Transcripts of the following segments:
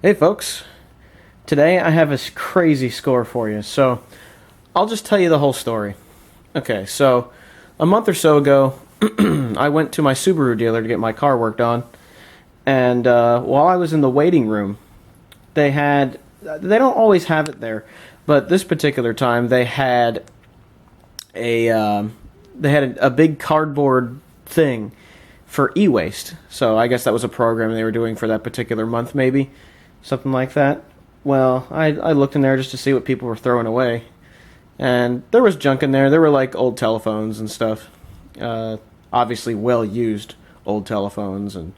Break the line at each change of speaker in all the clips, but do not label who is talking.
Hey folks, today I have a crazy score for you, so I'll just tell you the whole story. Okay, so a month or so ago, I went to my Subaru dealer to get my car worked on, and while I was in the waiting room, they don't always have it there, but this particular time they had a big cardboard thing for e-waste. So I guess that was a program they were doing for that particular month, maybe. Something like that. Well, I looked in there just to see what people were throwing away. And there was junk in there. There were like old telephones and stuff. Obviously well-used old telephones and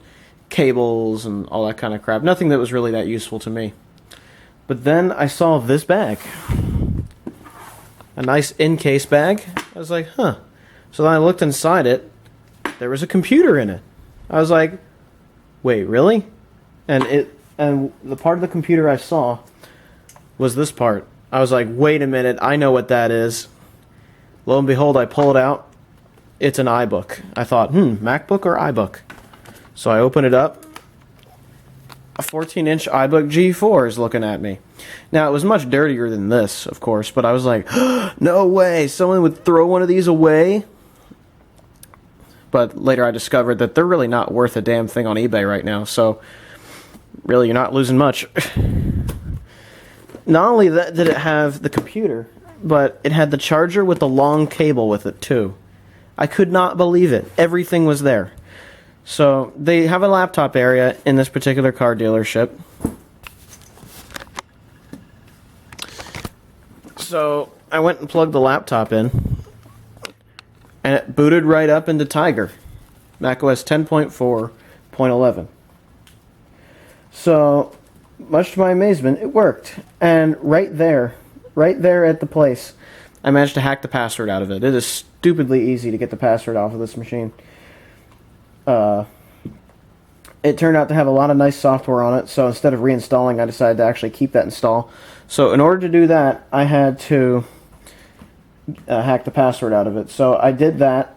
cables and all that kind of crap. Nothing that was really that useful to me. But then I saw this bag. A nice in-case bag. I was like, huh. So then I looked inside it. There was a computer in it. I was like, wait, really? And the part of the computer I saw was this part. I was like, wait a minute, I know what that is. Lo and behold, I pull it out. It's an iBook. I thought, MacBook or iBook? So I open it up. A 14-inch iBook G4 is looking at me. Now, it was much dirtier than this, of course, but I was like, no way, someone would throw one of these away? But later I discovered that they're really not worth a damn thing on eBay right now, so really you're not losing much. Not only that did it have the computer, but it had the charger with the long cable with it too. I could not believe it. Everything was there. So they have a laptop area in this particular car dealership. So I went and plugged the laptop in, and it booted right up into Tiger, macOS 10.4.11. So, much to my amazement, it worked. And right there at the place, I managed to hack the password out of it. It is stupidly easy to get the password off of this machine. It turned out to have a lot of nice software on it, so instead of reinstalling, I decided to actually keep that installed. So in order to do that, I had to hack the password out of it. So I did that,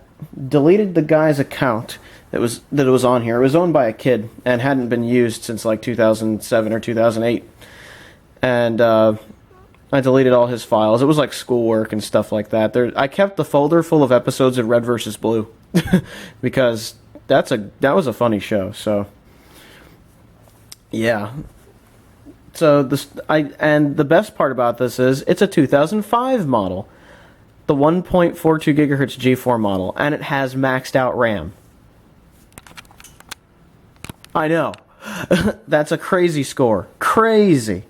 deleted the guy's account that it was on here. It was owned by a kid and hadn't been used since like 2007 or 2008. And I deleted all his files. It was like schoolwork and stuff like that. I kept the folder full of episodes of Red vs. Blue because that was a funny show. So yeah. So and the best part about this is it's a 2005 model, the 1.42 gigahertz G4 model, and it has maxed out RAM. I know. That's a crazy score. Crazy.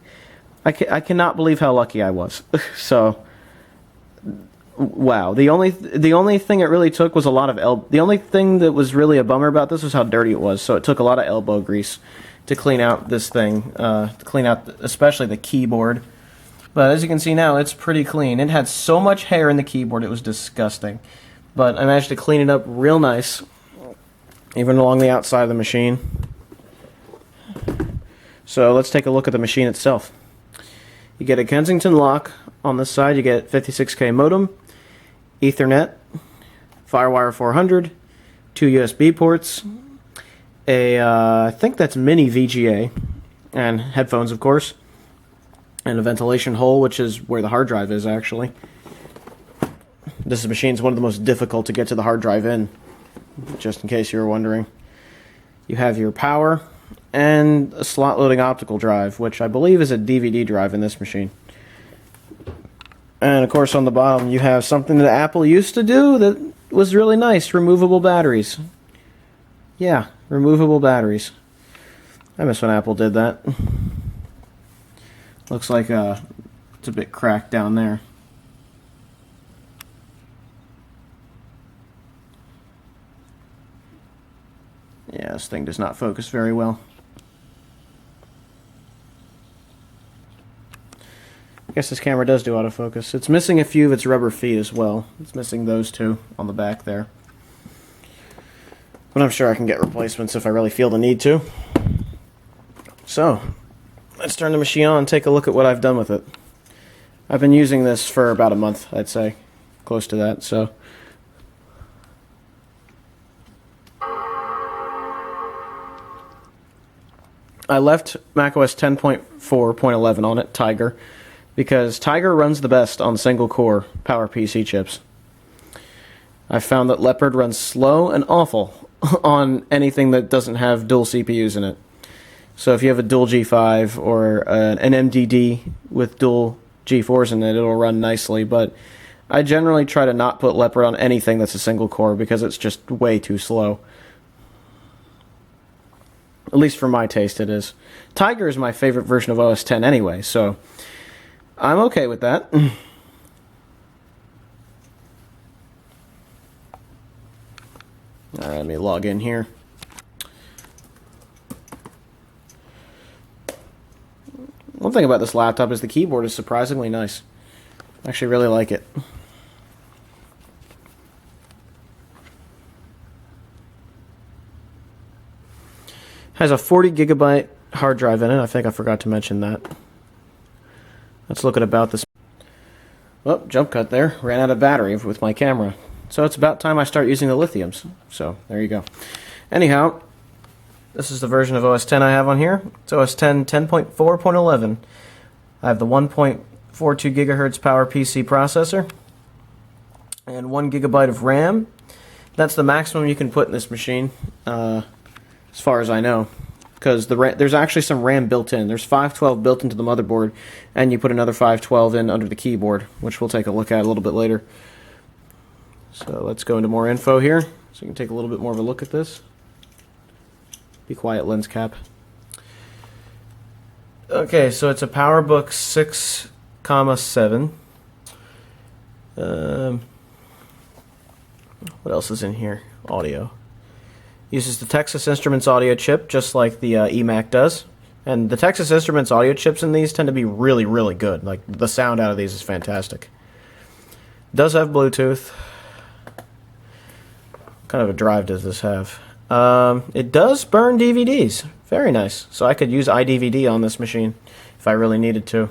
I cannot believe how lucky I was. So, wow. The only thing it really took was a lot of the only thing that was really a bummer about this was how dirty it was. So it took a lot of elbow grease to clean out this thing, to clean out especially the keyboard. But as you can see now, it's pretty clean. It had so much hair in the keyboard, it was disgusting. But I managed to clean it up real nice, even along the outside of the machine. So let's take a look at the machine itself. You get a Kensington lock on this side. You get 56K modem, Ethernet, Firewire 400, 2 USB ports, I think that's mini VGA, and headphones, of course, and a ventilation hole, which is where the hard drive is, actually. This machine's one of the most difficult to get to the hard drive in, just in case you were wondering. You have your power and a slot-loading optical drive, which I believe is a DVD drive in this machine. And, of course, on the bottom, you have something that Apple used to do that was really nice, removable batteries. Yeah, removable batteries. I miss when Apple did that. Looks like it's a bit cracked down there. Yeah, this thing does not focus very well. I guess this camera does do autofocus. It's missing a few of its rubber feet as well. It's missing those two on the back there. But I'm sure I can get replacements if I really feel the need to. So, let's turn the machine on and take a look at what I've done with it. I've been using this for about a month, I'd say. Close to that, so. I left macOS 10.4.11 on it, Tiger, because Tiger runs the best on single-core PowerPC chips. I found that Leopard runs slow and awful on anything that doesn't have dual CPUs in it. So if you have a dual G5 or an MDD with dual G4s in it, it'll run nicely, but I generally try to not put Leopard on anything that's a single core because it's just way too slow. At least for my taste it is. Tiger is my favorite version of OS X anyway, so I'm okay with that. Alright, let me log in here. One thing about this laptop is the keyboard is surprisingly nice. I actually really like it. Has a 40 gigabyte hard drive in it. I think I forgot to mention that. Let's look at about this. Oh, jump cut there. Ran out of battery with my camera. So it's about time I start using the lithiums. So there you go. Anyhow, this is the version of OS X I have on here. It's OS X 10.4.11. I have the 1.42 gigahertz PowerPC processor and 1 gigabyte of RAM. That's the maximum you can put in this machine. As far as I know, because there's actually some RAM built in. There's 512 built into the motherboard, and you put another 512 in under the keyboard, which we'll take a look at a little bit later. So let's go into more info here, so you can take a little bit more of a look at this. Be quiet, lens cap. Okay, so it's a PowerBook 6,7. What else is in here? Audio. Uses the Texas Instruments audio chip, just like the eMac does. And the Texas Instruments audio chips in these tend to be really, really good. Like, the sound out of these is fantastic. Does have Bluetooth. What kind of a drive does this have? It does burn DVDs. Very nice. So I could use iDVD on this machine if I really needed to.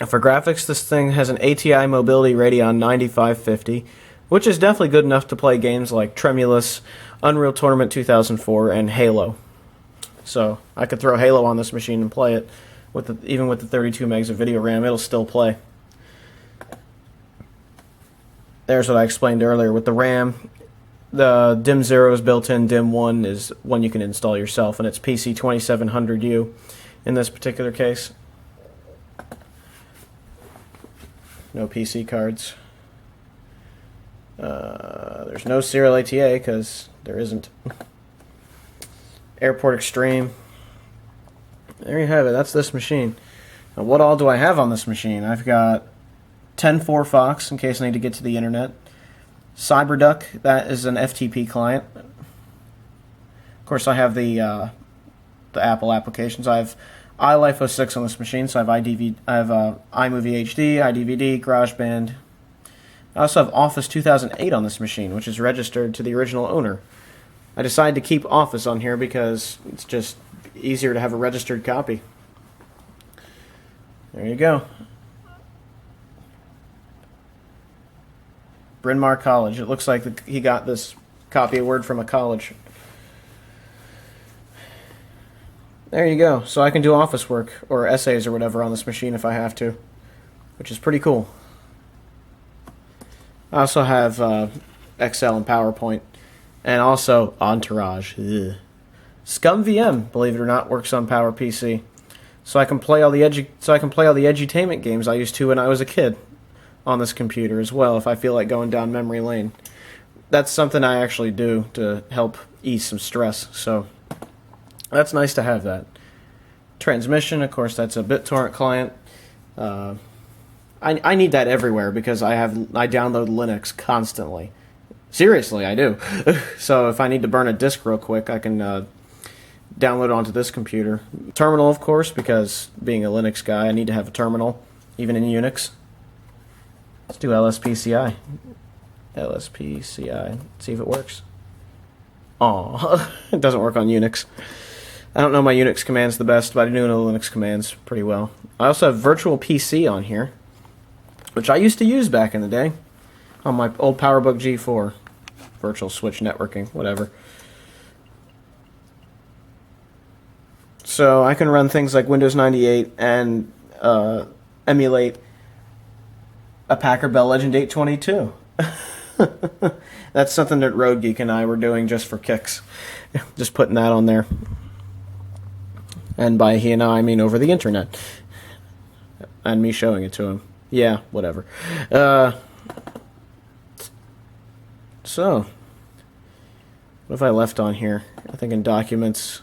For graphics, this thing has an ATI Mobility Radeon 9550. Which is definitely good enough to play games like Tremulous, Unreal Tournament 2004, and Halo. So I could throw Halo on this machine and play it. Even with the 32 megs of video RAM, it'll still play. There's what I explained earlier. With the RAM, the DIMM 0 is built in. DIMM 1 is one you can install yourself, and it's PC2700U in this particular case. No PC cards. There's no serial ATA because there isn't. Airport Extreme. There you have it. That's this machine. Now, what all do I have on this machine? I've got 10.4 Fox in case I need to get to the internet. CyberDuck, that is an FTP client. Of course, I have the Apple applications. I have iLife 06 on this machine, so I have iMovie HD, iDVD, GarageBand. I also have Office 2008 on this machine, which is registered to the original owner. I decided to keep Office on here because it's just easier to have a registered copy. There you go. Bryn Mawr College. It looks like he got this copy of Word from a college. There you go. So I can do office work or essays or whatever on this machine if I have to, which is pretty cool. I also have Excel and PowerPoint, and also Entourage. Ugh. ScumVM, believe it or not, works on PowerPC, so I can play all the edutainment games I used to when I was a kid on this computer as well. If I feel like going down memory lane, that's something I actually do to help ease some stress. So that's nice to have that. Transmission, of course, that's a BitTorrent client. I need that everywhere because I download Linux constantly. Seriously, I do. So if I need to burn a disk real quick, I can download it onto this computer. Terminal, of course, because being a Linux guy, I need to have a terminal, even in Unix. Let's do LSPCI. LSPCI. See if it works. Aw, it doesn't work on Unix. I don't know my Unix commands the best, but I do know Linux commands pretty well. I also have Virtual PC on here, which I used to use back in the day on my old PowerBook G4. Virtual Switch Networking, whatever. So I can run things like Windows 98 and emulate a Packard Bell Legend 822. That's something that Road Geek and I were doing just for kicks. Just putting that on there. And by he and I mean over the internet. And me showing it to him. Yeah, whatever. So, what have I left on here? I think in Documents.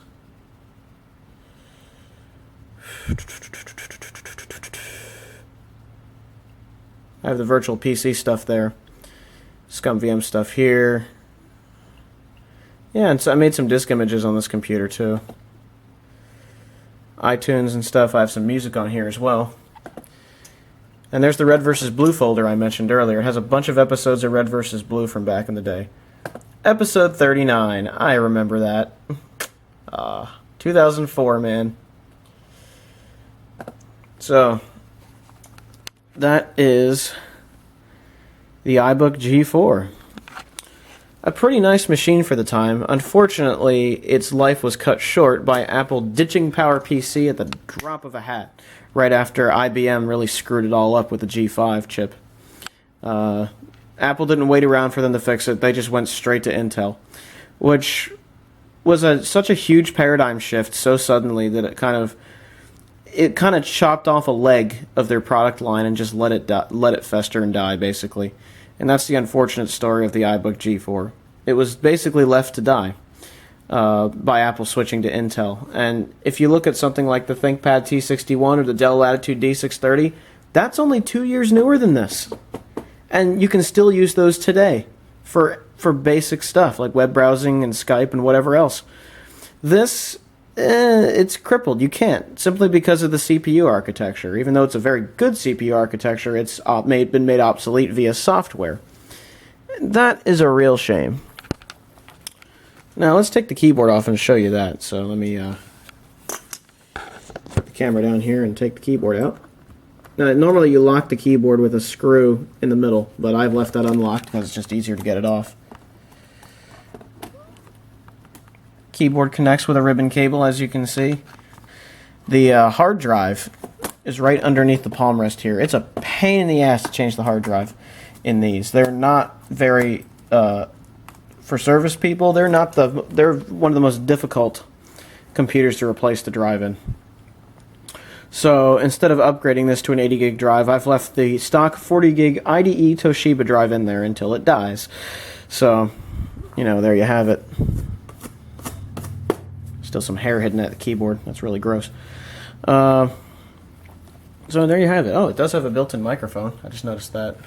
I have the virtual PC stuff there. ScumVM stuff here. Yeah, and so I made some disk images on this computer too. iTunes and stuff. I have some music on here as well. And there's the Red vs. Blue folder I mentioned earlier. It has a bunch of episodes of Red vs. Blue from back in the day. Episode 39. I remember that. 2004, man. So, that is the iBook G4. A pretty nice machine for the time. Unfortunately, its life was cut short by Apple ditching PowerPC at the drop of a hat, right after IBM really screwed it all up with the G5 chip. Apple didn't wait around for them to fix it. They just went straight to Intel, which was such a huge paradigm shift so suddenly that it kind of chopped off a leg of their product line and just let it fester and die, basically. And that's the unfortunate story of the iBook G4. It was basically left to die by Apple switching to Intel. And if you look at something like the ThinkPad T61 or the Dell Latitude D630, that's only 2 years newer than this. And you can still use those today for basic stuff like web browsing and Skype and whatever else. This, it's crippled. You can't, simply because of the CPU architecture. Even though it's a very good CPU architecture, it's been made obsolete via software. That is a real shame. Now let's take the keyboard off and show you that. So let me put the camera down here and take the keyboard out. Now, normally you lock the keyboard with a screw in the middle, but I've left that unlocked because it's just easier to get it off. Keyboard connects with a ribbon cable, as you can see. The hard drive is right underneath the palm rest here. It's a pain in the ass to change the hard drive in these. They're not very, for service people, they're one of the most difficult computers to replace the drive in. So instead of upgrading this to an 80 gig drive, I've left the stock 40 gig IDE Toshiba drive in there until it dies. So, there you have it. Still some hair hidden at the keyboard. That's really gross. So there you have it. Oh, it does have a built-in microphone. I just noticed that.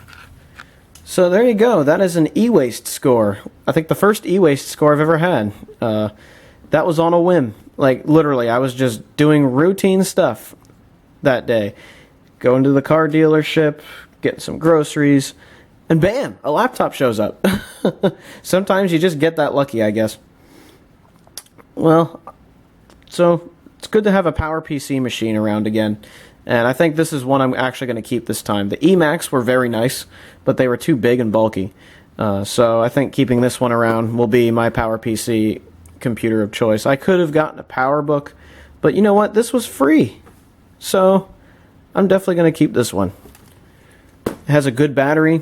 So there you go. That is an e-waste score. I think the first e-waste score I've ever had. That was on a whim. Like, literally, I was just doing routine stuff that day. Going to the car dealership, getting some groceries, and bam, a laptop shows up. Sometimes you just get that lucky, I guess. Well, so it's good to have a PowerPC machine around again. And I think this is one I'm actually going to keep this time. The eMacs were very nice, but they were too big and bulky. So I think keeping this one around will be my PowerPC computer of choice. I could have gotten a PowerBook, but you know what? This was free. So I'm definitely going to keep this one. It has a good battery.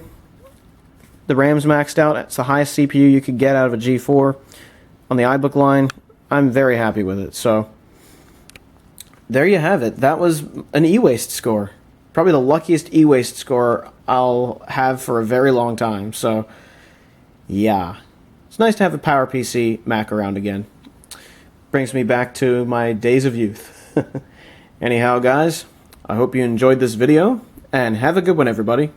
The RAM's maxed out. It's the highest CPU you could get out of a G4 on the iBook line. I'm very happy with it. So there you have it. That was an e-waste score. Probably the luckiest e-waste score I'll have for a very long time. So yeah, it's nice to have a PowerPC Mac around again. Brings me back to my days of youth. Anyhow, guys, I hope you enjoyed this video, and have a good one, everybody.